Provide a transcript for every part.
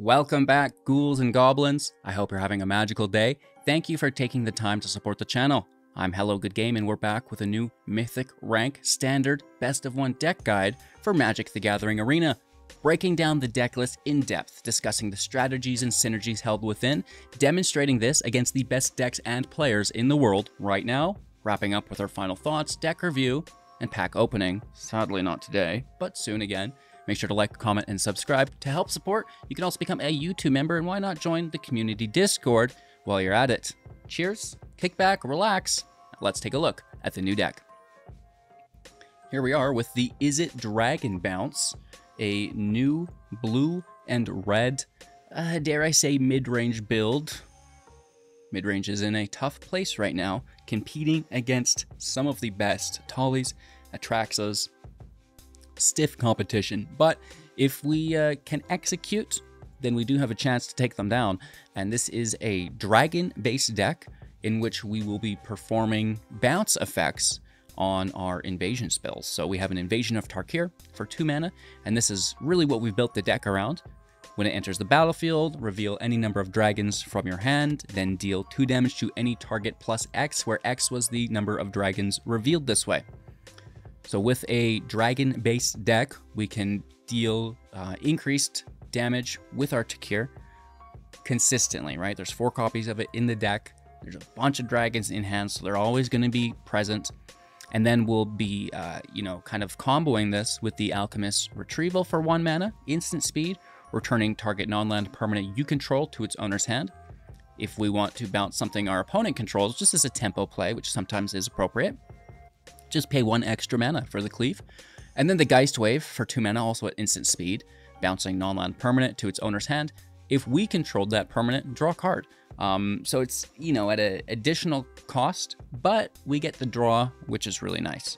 Welcome back, ghouls and goblins. I hope you're having a magical day. Thank you for taking the time to support the channel. I'm Hello Good Game, and we're back with a new Mythic rank standard best of one deck guide for Magic the Gathering Arena. Breaking down the deck list in depth, discussing the strategies and synergies held within, demonstrating this against the best decks and players in the world right now, wrapping up with our final thoughts, deck review, and pack opening. Sadly not today, but soon again. Make sure to like, comment, and subscribe to help support. You can also become a YouTube member, and why not join the community Discord while you're at it. Cheers, kick back, relax. Let's take a look at the new deck. Here we are with the Izzet Dragon Bounce, a new blue and red, dare I say, mid-range build. Mid-range is in a tough place right now, competing against some of the best Tallies, Atraxas, stiff competition, but if we can execute, then we do have a chance to take them down. And this is a dragon-based deck in which we will be performing bounce effects on our invasion spells. So we have an Invasion of Tarkir for 2 mana, and this is really what we've built the deck around. When it enters the battlefield, reveal any number of dragons from your hand, then deal 2 damage to any target plus X, where X was the number of dragons revealed this way. So with a dragon-based deck, we can deal increased damage with our Tarkir consistently, right? There's 4 copies of it in the deck. There's a bunch of dragons in hand, so they're always going to be present. And then we'll be, kind of comboing this with the Alchemist Retrieval for 1 mana, instant speed, returning target non-land permanent you control to its owner's hand. If we want to bounce something our opponent controls, just as a tempo play, which sometimes is appropriate, just pay 1 extra mana for the cleave. And then the Geistwave for 2 mana, also at instant speed, bouncing non-land permanent to its owner's hand. If we controlled that permanent, draw a card. So it's, at an additional cost, but we get the draw, which is really nice.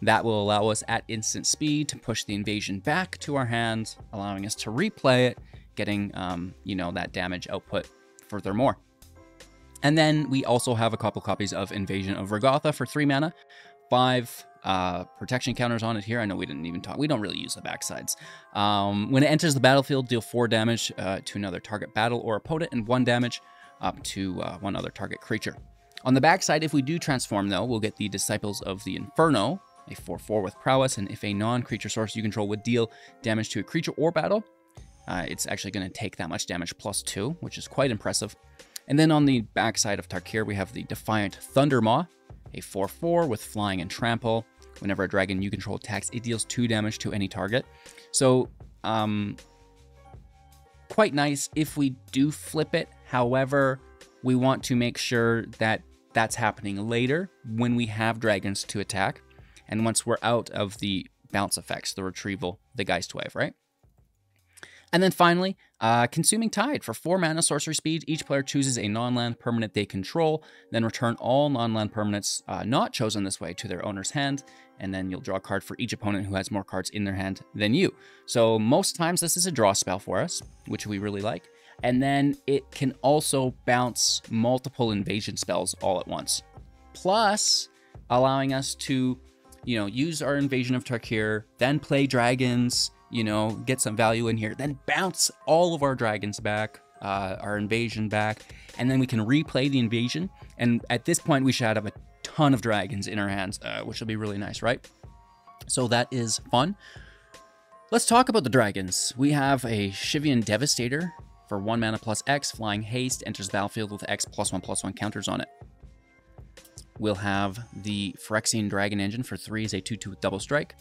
That will allow us at instant speed to push the invasion back to our hands, allowing us to replay it, getting, that damage output furthermore. And then we also have a couple copies of Invasion of Regatha for 3 mana, 5 protection counters on it here. I know we didn't even talk. We don't really use the backsides. When it enters the battlefield, deal 4 damage to another target battle or opponent, and 1 damage up to 1 other target creature. On the backside, if we do transform, though, we'll get the Disciples of the Inferno, a 4/4 with prowess, and if a non-creature source you control would deal damage to a creature or battle, it's actually going to take that much damage +2, which is quite impressive. And then on the backside of Tarkir, we have the Defiant Thundermaw, a 4/4 with flying and trample. Whenever a dragon you control attacks, it deals 2 damage to any target. So, quite nice if we do flip it. However, we want to make sure that that's happening later when we have dragons to attack. And once we're out of the bounce effects, the Retrieval, the Geistwave, right? And then finally, Consuming Tide for 4 mana sorcery speed. Each player chooses a non-land permanent they control, then return all non-land permanents not chosen this way to their owner's hand, and then you'll draw a card for each opponent who has more cards in their hand than you. So most times this is a draw spell for us, which we really like. And then it can also bounce multiple invasion spells all at once. Plus, allowing us to, use our Invasion of Tarkir, then play dragons, get some value in here, then bounce all of our dragons back, our invasion back, and then we can replay the invasion. And at this point, we should have a ton of dragons in our hands, which will be really nice, right? So that is fun. Let's talk about the dragons. We have a Shivan Devastator for 1 mana plus X, flying haste, enters the battlefield with X +1/+1 counters on it. We'll have the Phyrexian Dragon Engine for 3 as a 2/2 with double strike.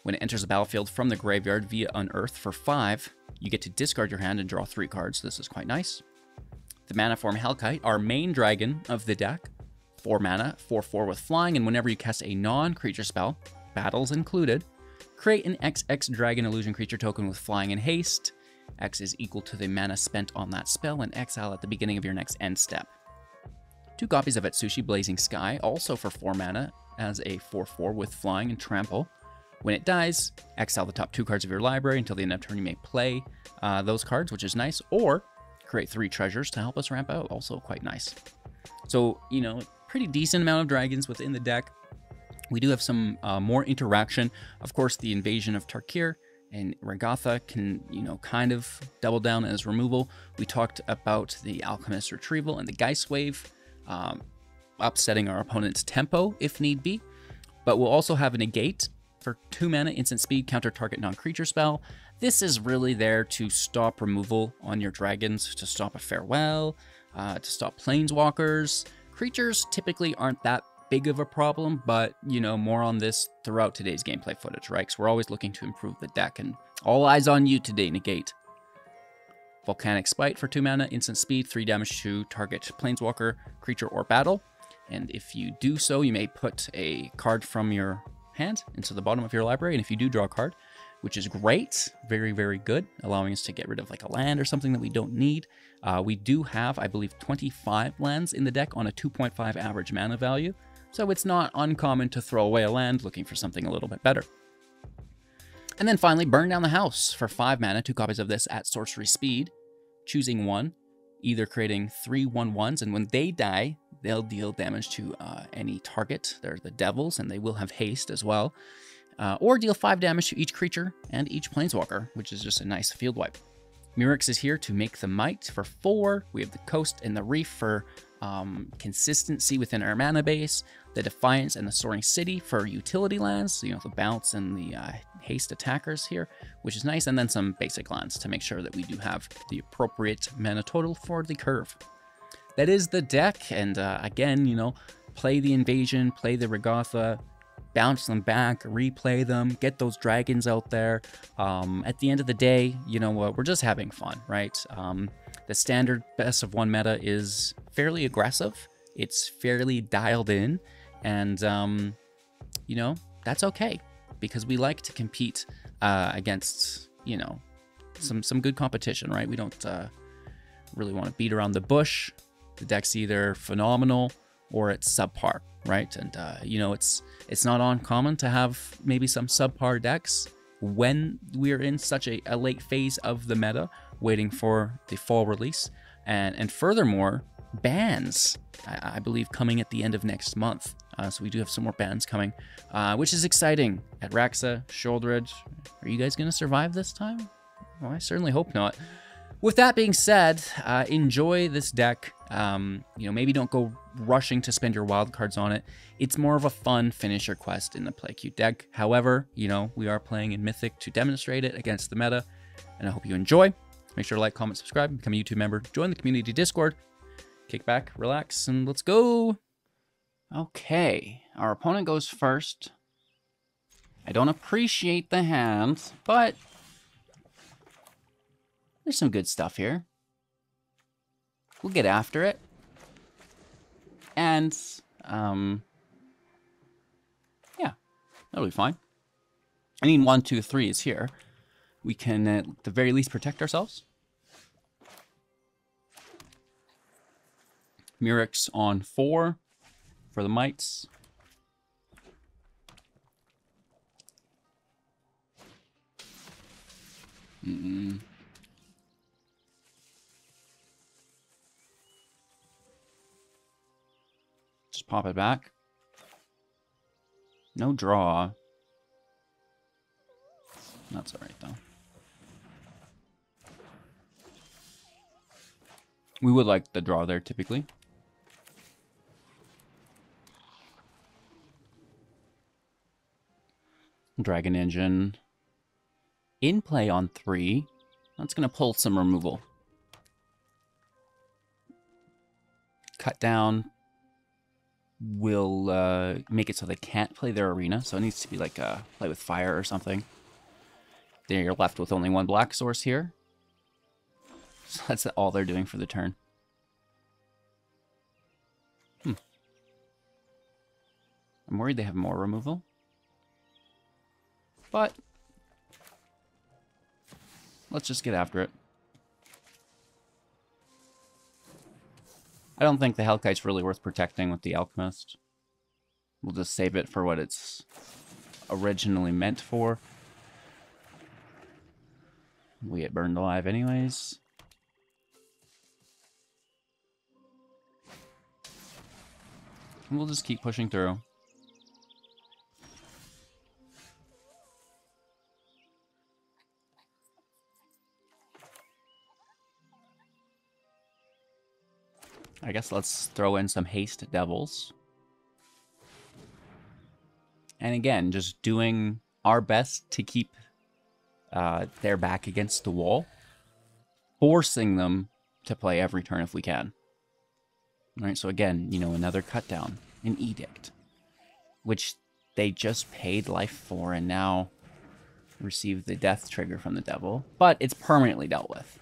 When it enters the battlefield from the graveyard via Unearth for 5, you get to discard your hand and draw 3 cards. This is quite nice. The Manaform Hellkite, our main dragon of the deck, 4 mana, 4/4 with flying, and whenever you cast a non-creature spell, battles included, create an XX Dragon Illusion creature token with flying and haste. X is equal to the mana spent on that spell, and exile at the beginning of your next end step. 2 copies of Atsushi Blazing Sky, also for 4 mana, as a 4/4 with flying and trample. When it dies, exile the top 2 cards of your library until the end of turn. You may play those cards, which is nice, or create 3 treasures to help us ramp out, also quite nice. So, pretty decent amount of dragons within the deck. We do have some more interaction. Of course, the Invasion of Tarkir And Regatha can, you know, kind of double down as removal. We talked about the Alchemist Retrieval and the Geistwave, upsetting our opponent's tempo if need be. But we'll also have a Negate for 2 mana, instant speed, counter target non-creature spell. This is really there to stop removal on your dragons, to stop a Farewell, to stop planeswalkers. Creatures typically aren't that big of a problem, but, you know, more on this throughout today's gameplay footage, right? Because we're always looking to improve the deck, and all eyes on you today, Negate. Volcanic Spite for 2 mana, instant speed, 3 damage to target planeswalker, creature, or battle. And if you do so, you may put a card from your hand into the bottom of your library, and if you do draw a card, which is great, very, very good, allowing us to get rid of like a land or something that we don't need. We do have, I believe, 25 lands in the deck on a 2.5 average mana value, so it's not uncommon to throw away a land looking for something a little bit better. And then finally, Burn Down the House for 5 mana, 2 copies of this at sorcery speed, choosing one, either creating 3 1/1s, and when they die, they'll deal damage to any target. They're the devils, and they will have haste as well. Or deal 5 damage to each creature and each planeswalker, which is just a nice field wipe. Mirrex is here to make the Might for 4. We have the Coast and the Reef for consistency within our mana base. The Defiance and the Soaring City for utility lands, so, you know, the bounce and the haste attackers here, which is nice. And then some basic lands to make sure that we do have the appropriate mana total for the curve. That is the deck, and again, you know, play the Invasion, play the Regatha, bounce them back, replay them, get those dragons out there. At the end of the day, you know what, we're just having fun, right? The standard best of 1 meta is fairly aggressive. It's fairly dialed in, and, you know, that's okay, because we like to compete against, you know, some good competition, right? We don't really want to beat around the bush. The deck's either phenomenal or it's subpar, right? And, you know, it's not uncommon to have maybe some subpar decks when we're in such a late phase of the meta, waiting for the fall release. And furthermore, bans, I believe, coming at the end of next month. So we do have some more bans coming, which is exciting. At Raxa, Shouldered, are you guys going to survive this time? Well, I certainly hope not. With that being said, enjoy this deck. You know, maybe don't go rushing to spend your wildcards on it. It's more of a fun finisher quest in the Play Cute deck. However, you know, we are playing in Mythic to demonstrate it against the meta, and I hope you enjoy. Make sure to like, comment, subscribe, become a YouTube member, join the community Discord, kick back, relax, and let's go. Okay, our opponent goes first. I don't appreciate the hand, but there's some good stuff here. We'll get after it. And, yeah, that'll be fine. I mean, 1, 2, 3 is here. We can, at the very least, protect ourselves. Mirrex on 4 for the Mites. Just pop it back. No draw. That's alright, though. We would like the draw there, typically. Dragon Engine. In play on 3. That's going to pull some removal. Cut down will make it so they can't play their arena. So it needs to be like play with fire or something. Then you're left with only 1 black source here. So that's all they're doing for the turn. I'm worried they have more removal. But let's just get after it. I don't think the Hellkite's really worth protecting with the Alchemist. We'll just save it for what it's originally meant for. We get burned alive anyways. And we'll just keep pushing through. I guess let's throw in some haste devils. And again, just doing our best to keep their back against the wall. Forcing them to play every turn if we can. All right, so again, you know, another cut down, an edict, which they just paid life for and now receive the death trigger from the devil, but it's permanently dealt with.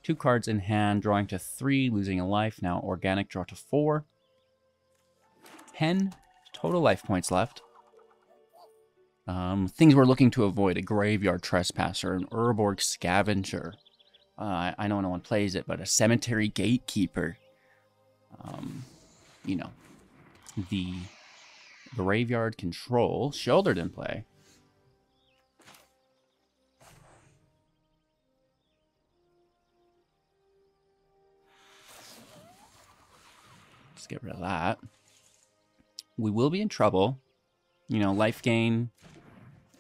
2 cards in hand, drawing to 3, losing a life. Now organic draw to 4. 10 total life points left. Things we're looking to avoid: a Graveyard Trespasser, an Urborg Scavenger. I know no one plays it, but a Cemetery Gatekeeper. You know, the Graveyard Control. Shouldered in play. Let's get rid of that. We will be in trouble. You know, life gain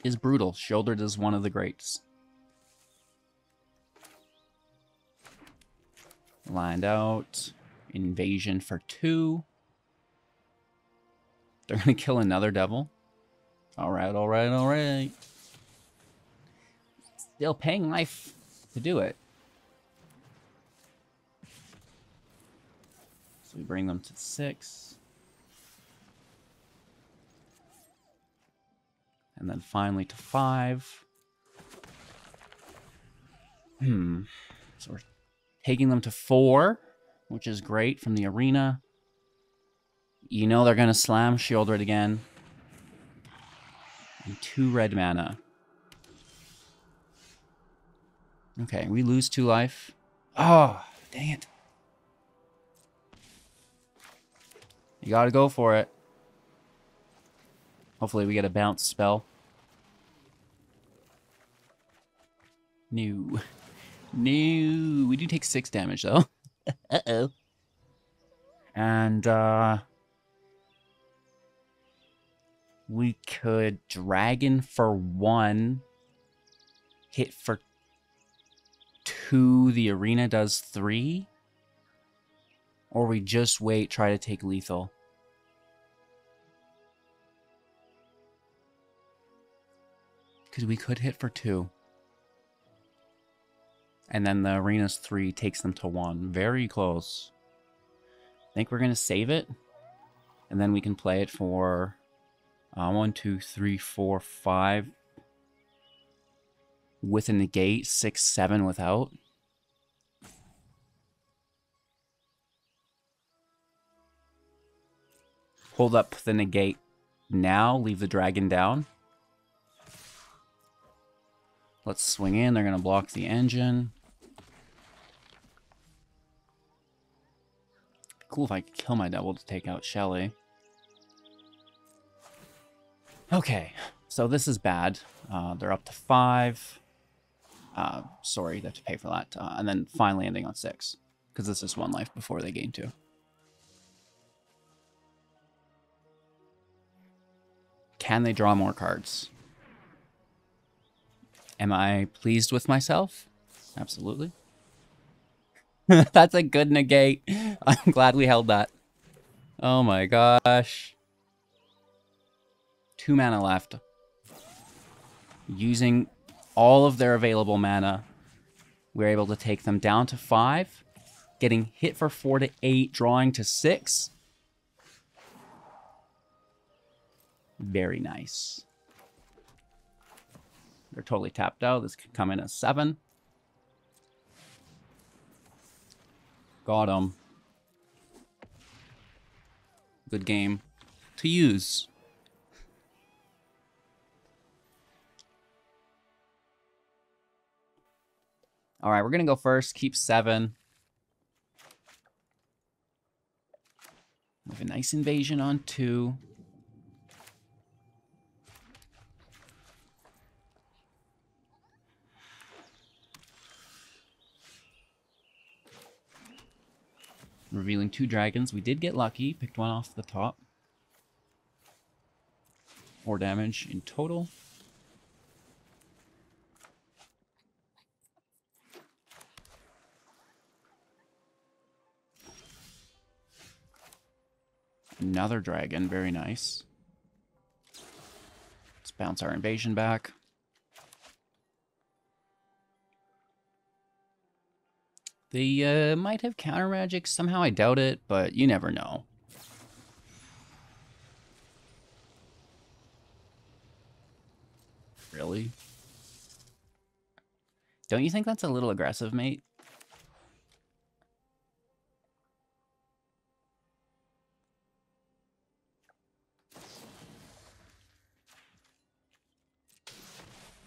is brutal. Shouldered is one of the greats. Lined out. Invasion for 2. They're going to kill another devil. Alright, alright, alright. Still paying life to do it. So we bring them to 6. And then finally to 5. So we're taking them to 4, which is great from the arena. You know they're going to slam Shieldred again. And 2 red mana. Okay, we lose 2 life. Oh, dang it. You gotta go for it. Hopefully we get a bounce spell. No. No. We do take 6 damage, though. Uh-oh. And, we could Dragon for 1. Hit for 2. The arena does 3. Or we just wait, try to take lethal. Because we could hit for 2. And then the arena's 3 takes them to 1. Very close. I think we're going to save it. And then we can play it for 1, 2, 3, 4, 5. With a negate. 6, 7 without. Hold up the negate now. Leave the dragon down. Let's swing in. They're going to block the engine. Cool if I could kill my devil to take out Shelly. Okay, so this is bad. They're up to 5. Sorry, they have to pay for that. And then finally ending on 6. Because this is 1 life before they gain 2. Can they draw more cards? Am I pleased with myself? Absolutely. That's a good negate. I'm glad we held that. Oh my gosh. 2 mana left. Using all of their available mana, we're able to take them down to 5. Getting hit for 4 to 8, drawing to 6. Very nice. They're totally tapped out. This could come in as 7. Got him. Good game to use. All right, we're going to go first. Keep 7. We have a nice invasion on 2. Revealing 2 dragons. We did get lucky. Picked one off the top. 4 damage in total. Another dragon, very nice. Let's bounce our invasion back. They might have counter magic. Somehow I doubt it, but you never know. Really? Don't you think that's a little aggressive, mate?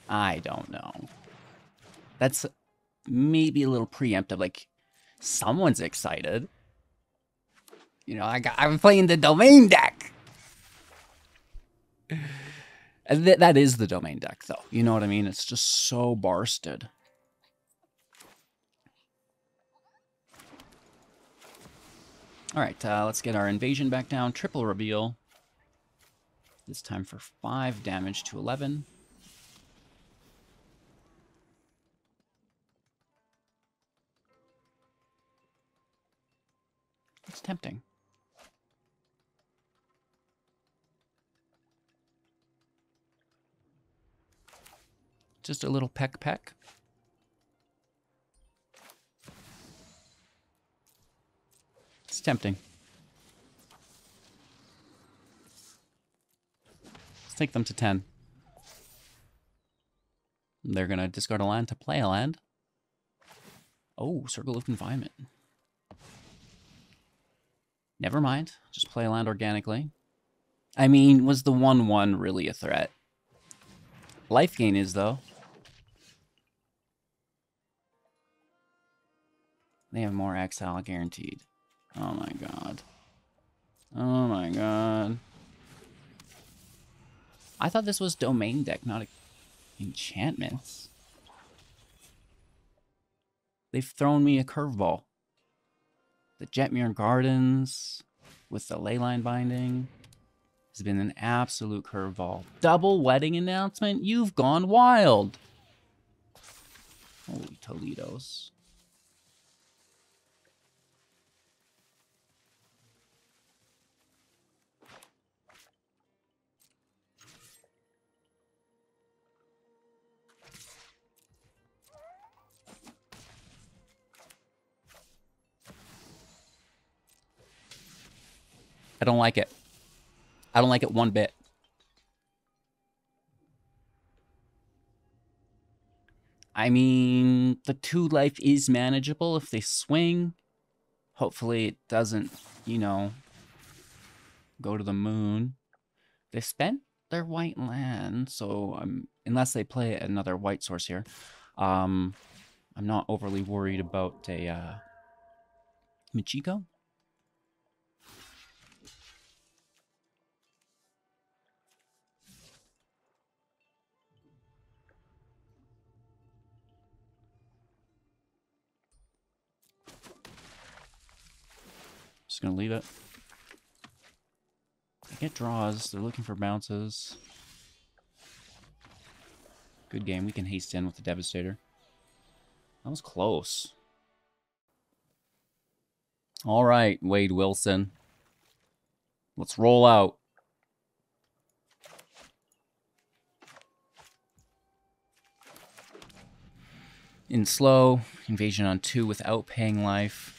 I don't know. That's maybe a little preemptive. Like, someone's excited. You know, I'm playing the domain deck. And that is the domain deck, though. You know what I mean? It's just so barsted. All right, let's get our invasion back down. Triple reveal. This time for 5 damage to 11. It's tempting. Just a little peck. It's tempting. Let's take them to 10. They're going to discard a land to play a land. Oh, Circle of Confinement. Never mind. Just play a land organically. I mean, was the 1/1 really a threat? Life gain is, though. They have more exile guaranteed. Oh my god. Oh my god. I thought this was domain deck, not enchantments. They've thrown me a curveball. The Jetmir Gardens with the Leyline Binding has been an absolute curveball. Double wedding announcement? You've gone wild. Holy Toledos. I don't like it. I don't like it one bit. I mean, the 2 life is manageable if they swing. Hopefully it doesn't, you know, go to the moon. They spent their white land, so unless they play another white source here, I'm not overly worried about a Michiko. Just gonna leave it. They get draws. They're looking for bounces. Good game. We can haste in with the Devastator. That was close. All right, Wade Wilson. Let's roll out. In slow, invasion on 2 without paying life.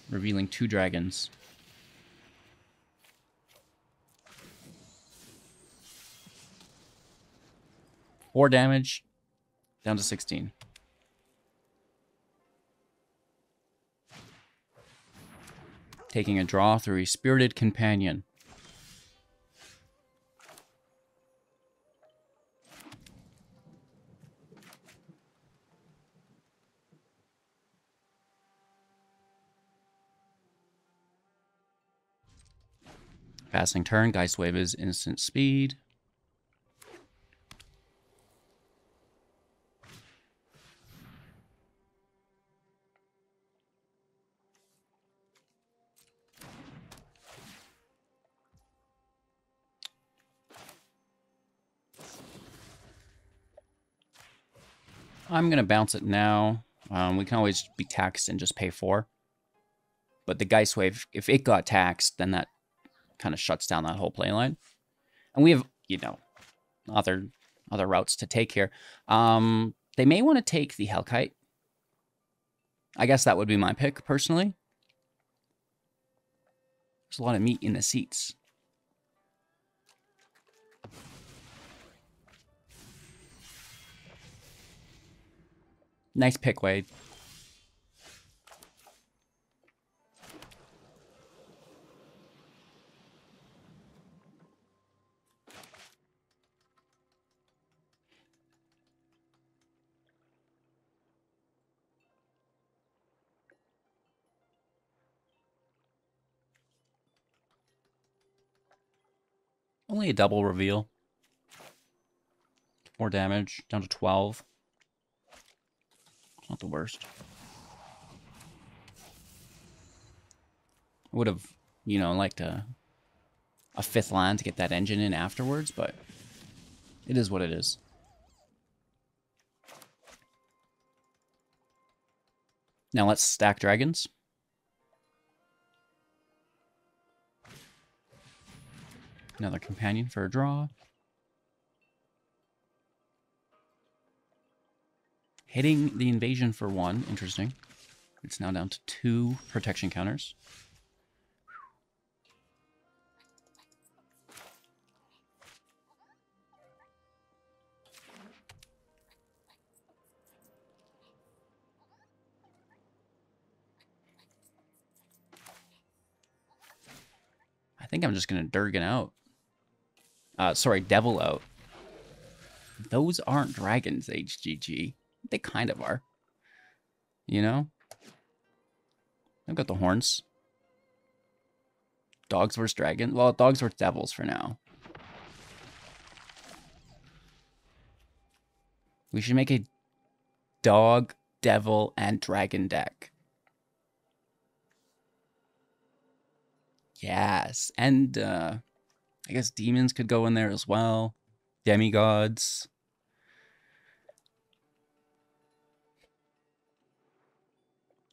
Revealing 2 dragons. Four damage, down to 16. Taking a draw through a Spirited Companion. Passing turn, Geistwave is instant speed. I'm going to bounce it now. We can always be taxed and just pay 4. But the Geistwave, if it got taxed, then that kind of shuts down that whole play line. And we have, you know, other routes to take here. They may want to take the Hellkite. I guess that would be my pick, personally. There's a lot of meat in the seats. Nice pick, Wade. Only a double reveal. 4 damage, down to 12. It's not the worst. I would have, you know, liked a 5th land to get that engine in afterwards, but it is what it is. Now let's stack dragons. Another companion for a draw. Hitting the invasion for 1. Interesting. It's now down to 2 protection counters. I think I'm just going to Durgan out. Sorry, Devil out. Those aren't dragons, HGG. They kind of are. You know? I've got the horns. Dogs versus dragons. Well, dogs versus devils for now. We should make a dog, devil, and dragon deck. Yes. And I guess demons could go in there as well. Demigods.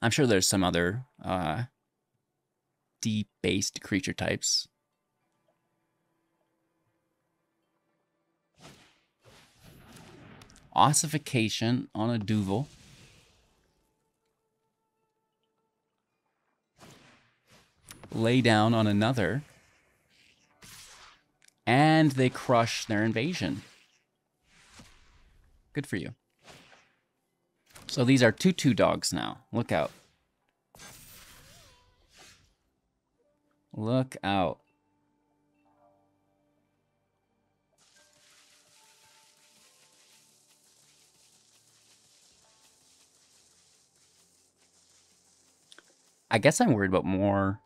I'm sure there's some other deep-based creature types. Ossification on a Duvel. Lay down on another. And they crush their invasion. Good for you. So these are 2/2 dogs now. Look out. Look out. I guess I'm worried about more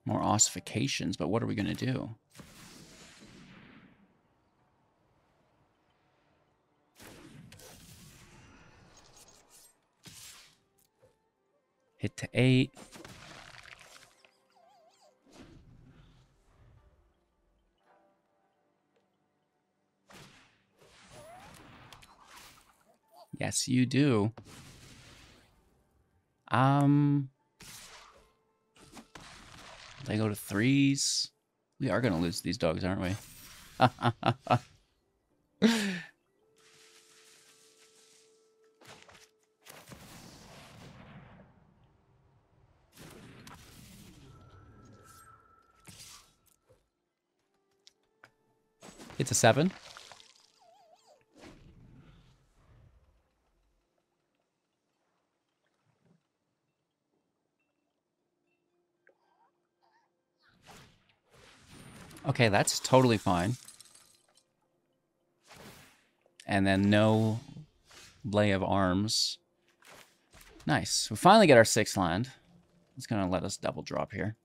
ossifications, but what are we going to do? Hit to 8. Yes, you do. They go to 3s. We are going to lose these dogs, aren't we? It's a 7. Okay, that's totally fine. And then no lay of arms. Nice. We finally get our 6th land. It's going to let us double drop here.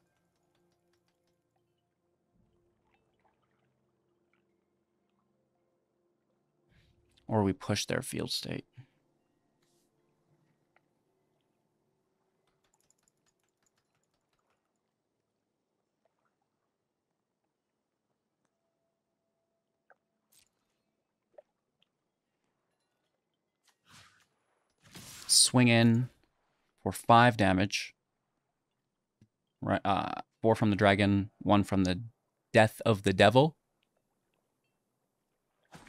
Or we push their field state. Swing in for 5 damage. Right, 4 from the dragon, 1 from the death of the devil.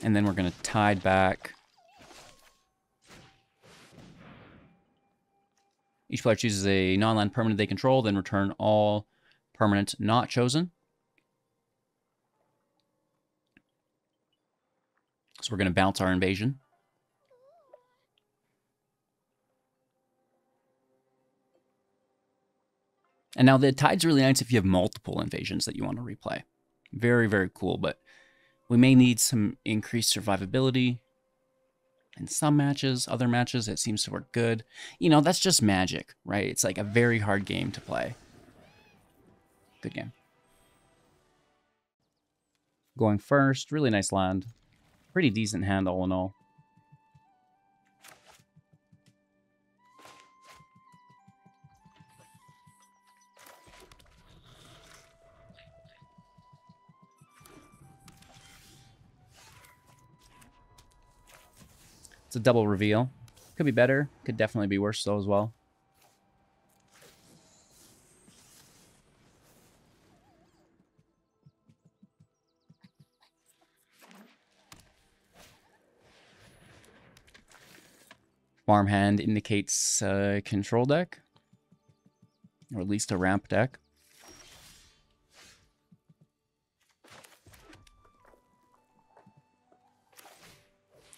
And then we're going to tide back. Each player chooses a non-land permanent they control, then return all permanent not chosen. So we're going to bounce our invasion. And now the tide's really nice if you have multiple invasions that you want to replay. Very, very cool, but we may need some increased survivability in some matches. Other matches, it seems to work good. You know, that's just Magic, right? It's like a very hard game to play. Good game. Going first, really nice land. Pretty decent hand all in all. It's a double reveal. Could be better. Could definitely be worse though as well. Farmhand indicates control deck. Or at least a ramp deck.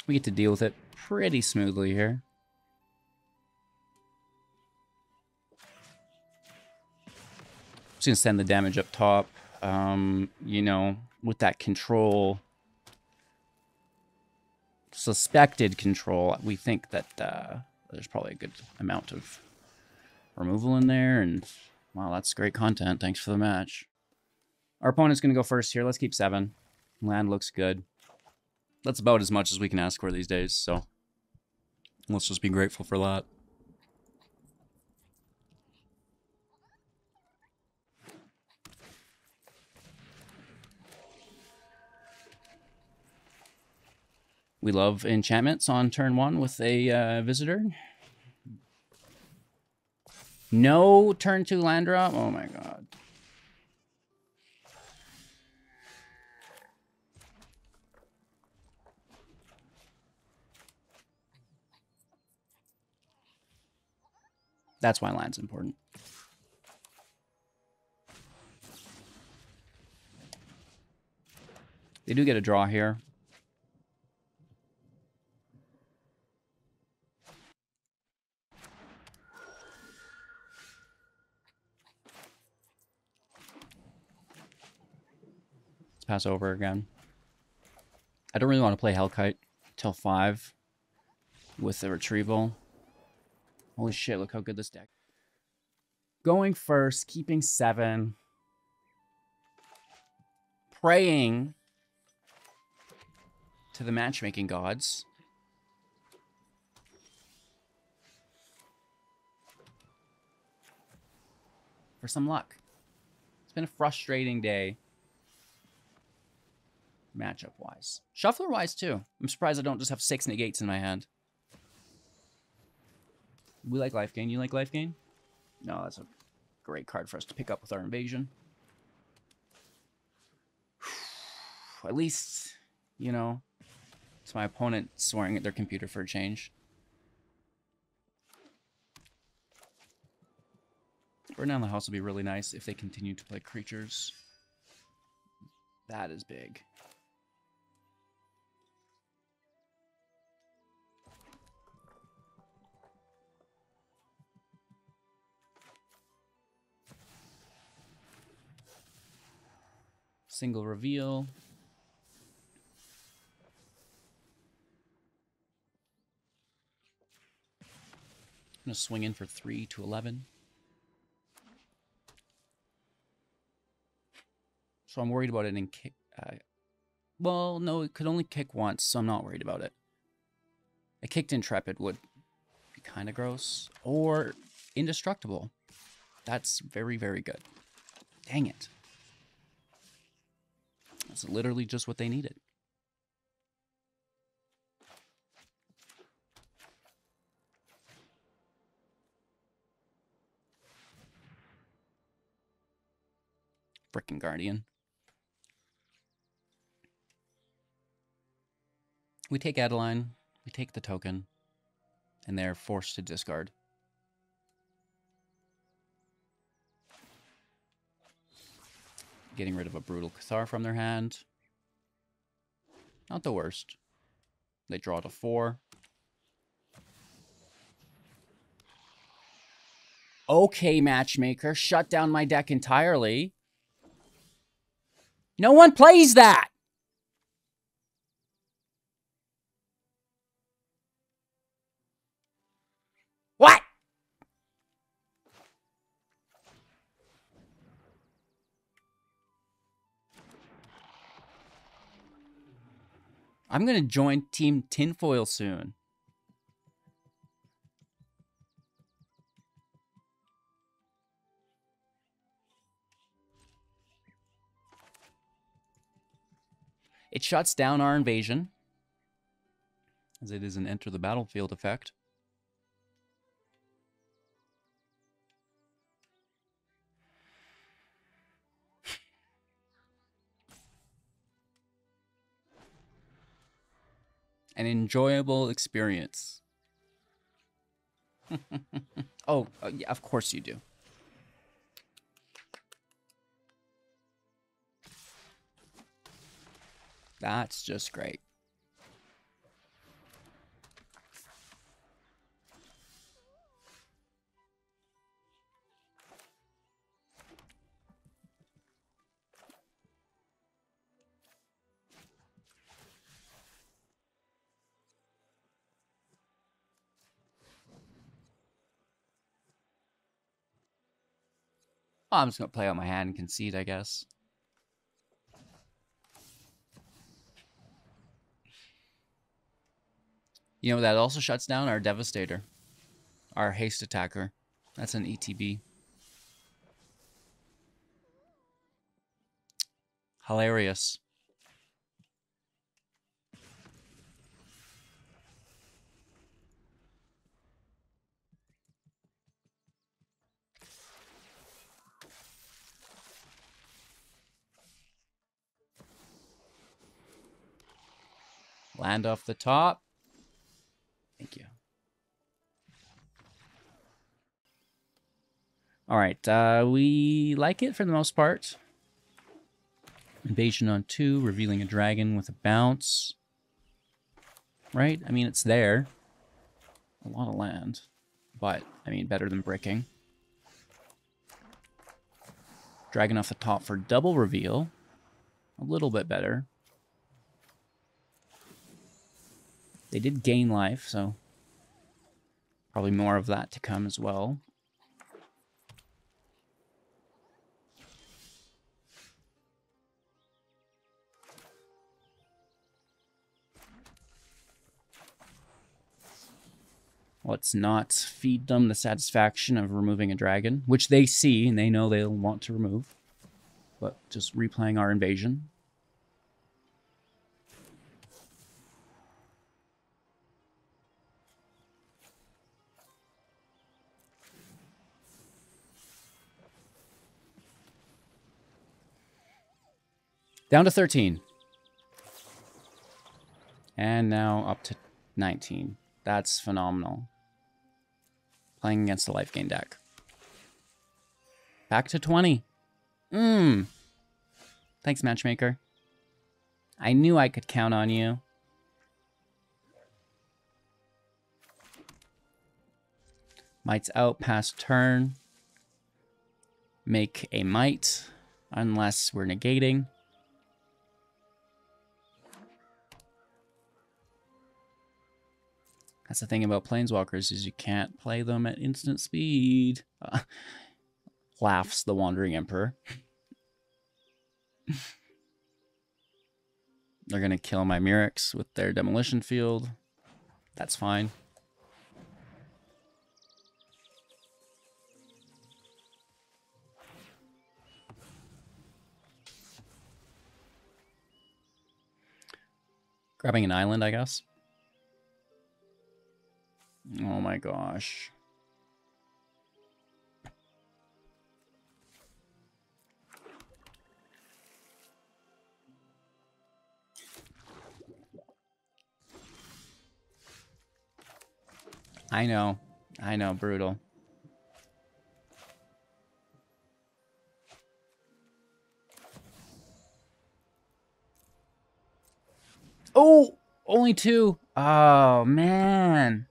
We get to deal with it pretty smoothly here. Just gonna send the damage up top. You know, with that control, suspected control, we think that there's probably a good amount of removal in there, and wow, that's great content. Thanks for the match. Our opponent's gonna go first here. Let's keep 7. Land looks good. That's about as much as we can ask for these days, so let's just be grateful for that. We love enchantments on turn 1 with a visitor. No turn 2 land drop? Oh my god. That's why land's important. They do get a draw here. Let's pass over again. I don't really want to play Hellkite till 5 with the Retrieval. Holy shit, look how good this deck. Going first, keeping 7. Praying to the matchmaking gods. For some luck. It's been a frustrating day. Matchup-wise. Shuffler-wise, too. I'm surprised I don't just have 6 negates in my hand. We like life gain. You like life gain? No, that's a great card for us to pick up with our invasion. At least, you know, it's my opponent swearing at their computer for a change. Burn down the house would be really nice if they continue to play creatures. That is big. Single reveal. I'm going to swing in for 3 to 11. So I'm worried about it in kick. Well, no, it could only kick once, so I'm not worried about it. A kicked Intrepid would be kind of gross. Or Indestructible. That's very, very good. Dang it. That's literally just what they needed. Frickin' Guardian. We take Adeline, we take the token, and they're forced to discard. Getting rid of a Brutal Cathar from their hand. Not the worst. They draw to 4. Okay, matchmaker, shut down my deck entirely. No one plays that! What? I'm gonna join Team Tinfoil soon. It shuts down our invasion, as it is an enter the battlefield effect. An enjoyable experience. Oh, yeah, of course you do. That's just great. Oh, I'm just going to play out my hand and concede, I guess. You know, that also shuts down our Devastator. Our haste attacker. That's an ETB. Hilarious. Land off the top. Thank you. All right, we like it for the most part. Invasion on 2, revealing a dragon with a bounce. Right? I mean, it's there. A lot of land. But, I mean, better than bricking. Dragon off the top for double reveal. A little bit better. They did gain life, so probably more of that to come as well. Let's not feed them the satisfaction of removing a dragon, which they see and they know they'll want to remove. But just replaying our invasion. Down to 13. And now up to 19. That's phenomenal. Playing against the life gain deck. Back to 20. Thanks, matchmaker. I knew I could count on you. Might's out past turn. Make a might, unless we're negating. That's the thing about Planeswalkers, is you can't play them at instant speed. Laughs the Wandering Emperor. They're going to kill my Mirrex with their Demolition Field. That's fine. Grabbing an island, I guess. Oh my gosh. I know. I know, brutal. Oh, only 2. Oh, man.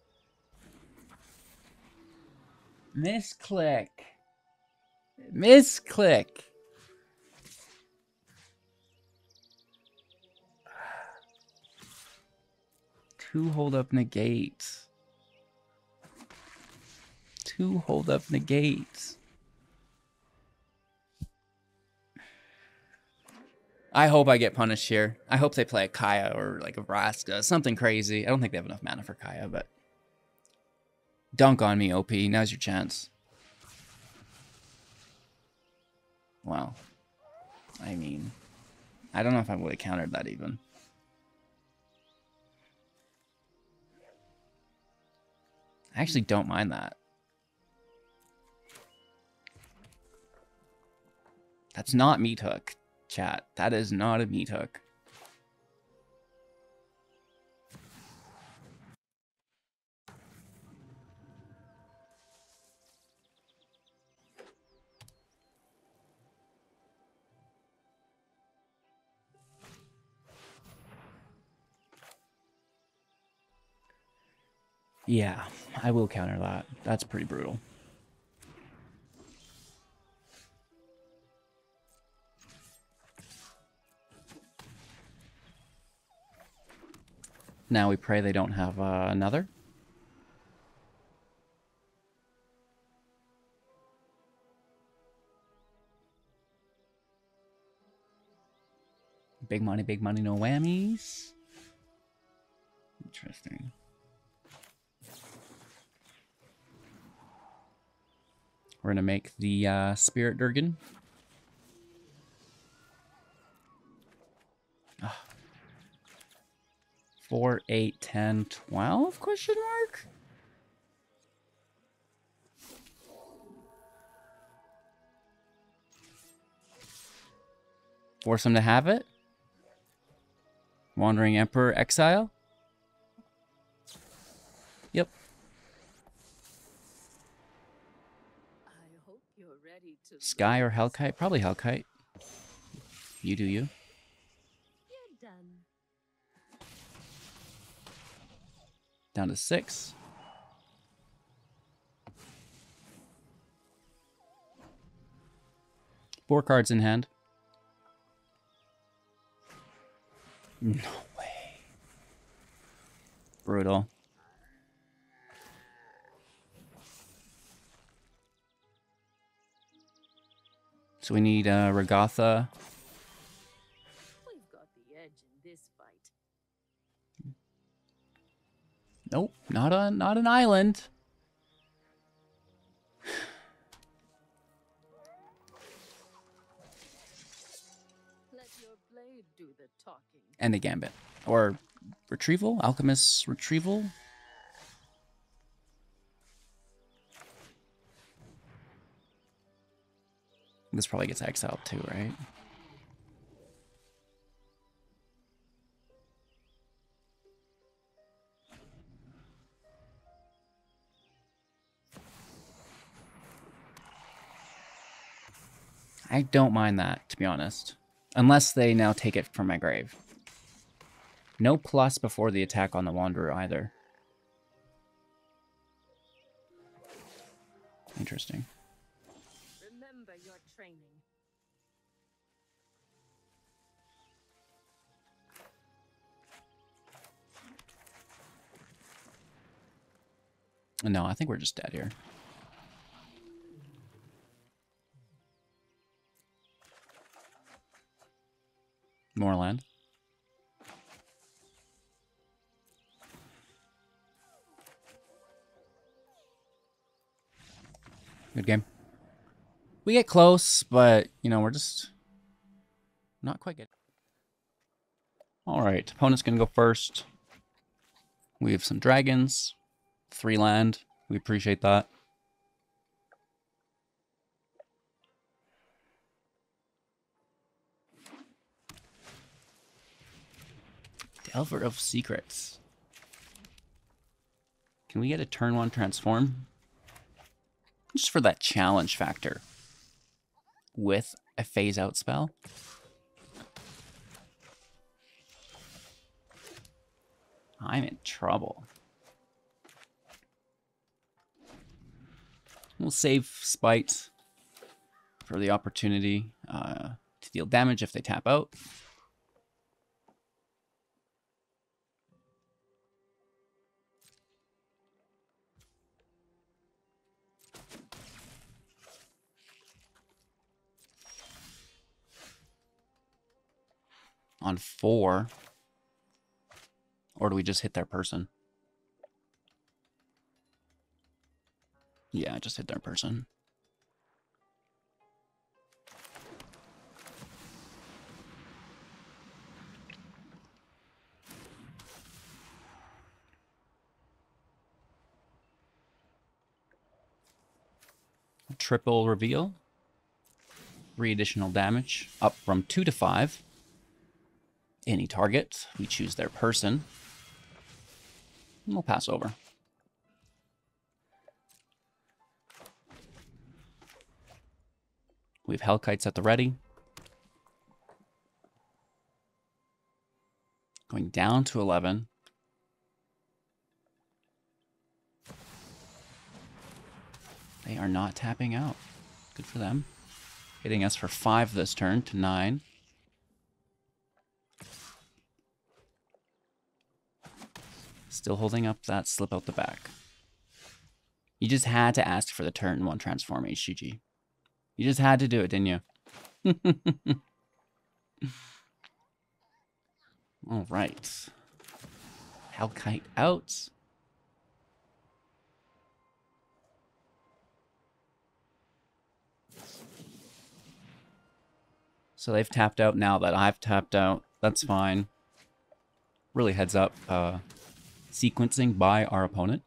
Misclick. Misclick. Two hold up negates. 2 hold up negates. I hope I get punished here. I hope they play a Kaya or like a Vraska, something crazy. I don't think they have enough mana for Kaya, but dunk on me, OP. Now's your chance. Wow. I mean, I don't know if I would have countered that even. I actually don't mind that. That's not meat hook, chat. That is not a meat hook. Yeah, I will counter that. That's pretty brutal. Now we pray they don't have another. Big money, no whammies. Interesting. We're going to make the Spirit Durgan. Oh. 4, 8, 10, 12? Question mark? Force him to have it? Wandering Emperor Exile? Yep. I hope you're ready to Sky or Hellkite? Probably Hellkite. You do you. You're done. Down to 6. Four cards in hand. No way. Brutal. So we need Regatha. We've got the edge in this fight. Nope, not an island. Let your blade do the talking. And a Gambit. Or Retrieval? Alchemist Retrieval? This probably gets exiled too, right? I don't mind that, to be honest. Unless they now take it from my grave. No plus before the attack on the Wanderer either. Interesting. Remember your training. No, I think we're just dead here. More land. Good game. We get close, but, you know, we're just not quite good. All right, opponent's going to go first. We have some dragons, 3 land. We appreciate that. Delver of Secrets. Can we get a turn 1 transform? Just for that challenge factor. With a phase out spell. I'm in trouble. We'll save Spite for the opportunity to deal damage if they tap out. On 4. Or do we just hit their person? Yeah, just hit their person. Triple reveal. 3 additional damage, up from 2 to 5. Any target, we choose their person. And we'll pass over. We have Hellkites at the ready. Going down to 11. They are not tapping out. Good for them. Hitting us for 5 this turn to 9. Still holding up that slip out the back. You just had to ask for the turn 1 transform HGG. You just had to do it, didn't you? All right. Hellkite out. So they've tapped out now that I've tapped out. That's fine. Really heads up sequencing by our opponent.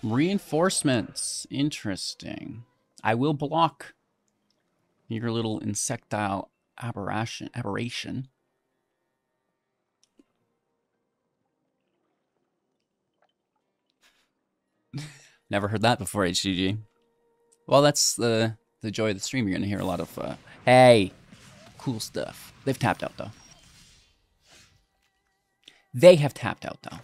Reinforcements. Interesting. I will block your little insectile aberration. Never heard that before, HGG. Well, that's the joy of the stream. You're going to hear a lot of, hey, cool stuff. They've tapped out, though. They have tapped out, though.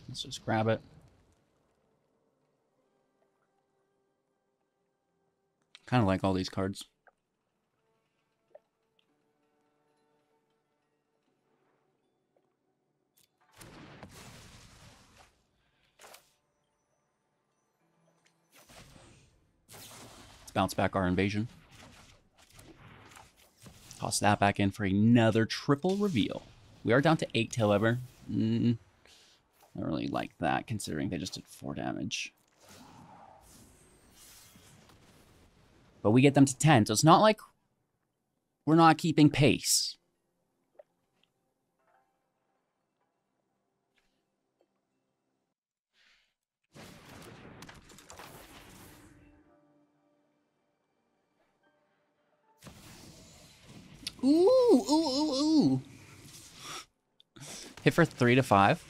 Let's just grab it. Kind of like all these cards. Let's bounce back our invasion. Toss that back in for another triple reveal. We are down to 8, however. I don't really like that, considering they just did 4 damage. But we get them to 10, so it's not like we're not keeping pace. Ooh. Hit for 3 to 5.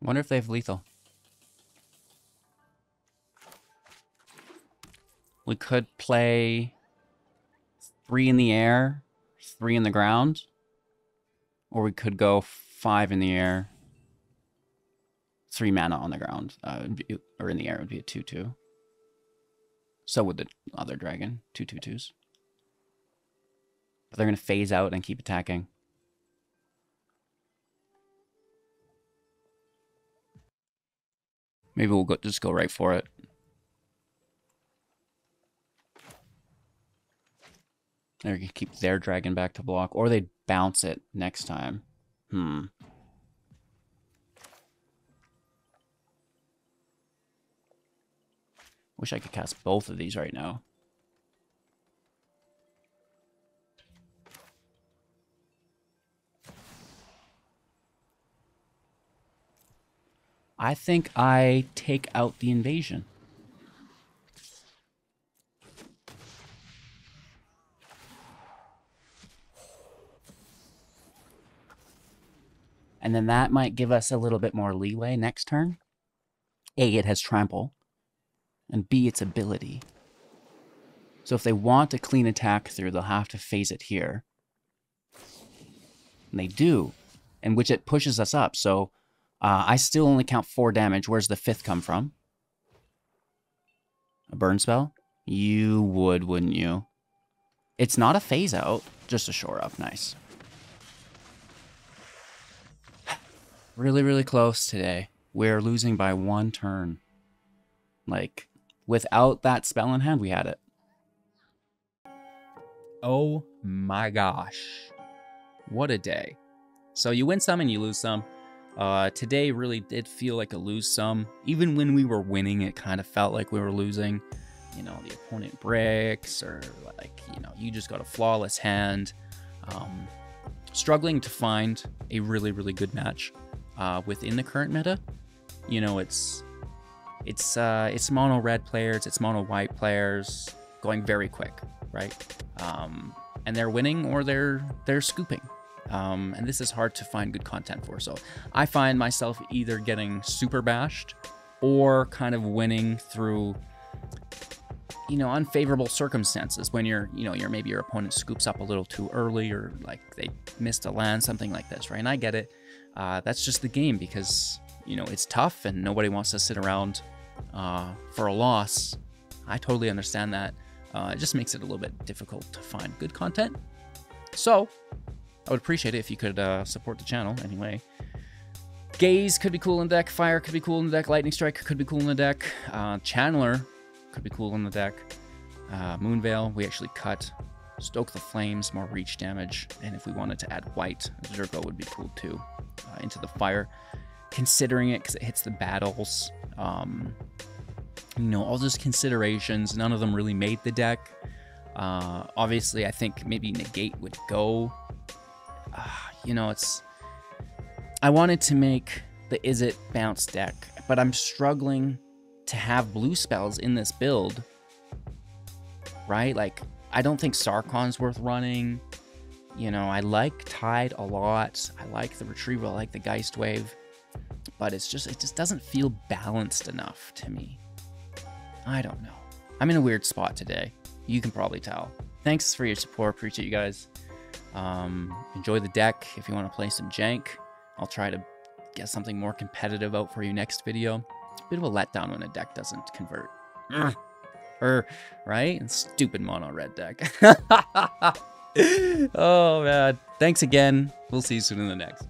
Wonder if they have lethal. We could play 3 in the air, 3 in the ground. Or we could go 5 in the air, 3 mana on the ground. Or in the air, it would be a 2/2. So would the other dragon, 2/2/2s. But they're going to phase out and keep attacking. Maybe we'll just go right for it. Or you keep their dragon back to block, or they bounce it next time. Wish I could cast both of these right now. I think I take out the invasion. And then that might give us a little bit more leeway next turn. A, it has trample. And B, its ability. So if they want a clean attack through, they'll have to phase it here. And they do. And which it pushes us up. So I still only count 4 damage. Where's the 5th come from? A burn spell? You would, wouldn't you? It's not a phase out, just a shore up. Nice. Really, really close today. We're losing by 1 turn. Like, without that spell in hand, we had it. Oh my gosh. What a day. So you win some and you lose some. Today really did feel like a lose some. Even when we were winning, it kind of felt like we were losing. You know, the opponent breaks, or like, you know, you just got a flawless hand. Struggling to find a really, really good match within the current meta. You know, it's mono red players, it's mono white players going very quick, right? And they're winning or they're scooping. And this is hard to find good content for. So I find myself either getting super bashed or kind of winning through, you know, unfavorable circumstances when maybe your opponent scoops up a little too early, or like they missed a land, something like this, right? And I get it. That's just the game, because, you know, it's tough and nobody wants to sit around for a loss. I totally understand that. It just makes it a little bit difficult to find good content. So I would appreciate it if you could support the channel anyway. Gaze could be cool in the deck. Fire could be cool in the deck. Lightning Strike could be cool in the deck. Channeler could be cool in the deck. Moonveil, we actually cut. Stoke the Flames, more reach damage. And if we wanted to add white, Zurgo would be cool too. Into the fire. Considering it because it hits the battles. You know, all those considerations, none of them really made the deck. Obviously, I think maybe Negate would go. You know, I wanted to make the Izzet bounce deck, but I'm struggling to have blue spells in this build, right? Like, I don't think Sarkon's worth running. You know, I like Tide a lot. I like the Retrieval. I like the Geistwave. But it just doesn't feel balanced enough to me. I don't know. I'm in a weird spot today. You can probably tell. Thanks for your support. Appreciate you guys. Enjoy the deck. If you want to play some jank, I'll try to get something more competitive out for you next video. It's a bit of a letdown when a deck doesn't convert. Right? Stupid mono red deck. Oh man. Thanks again. We'll see you soon in the next.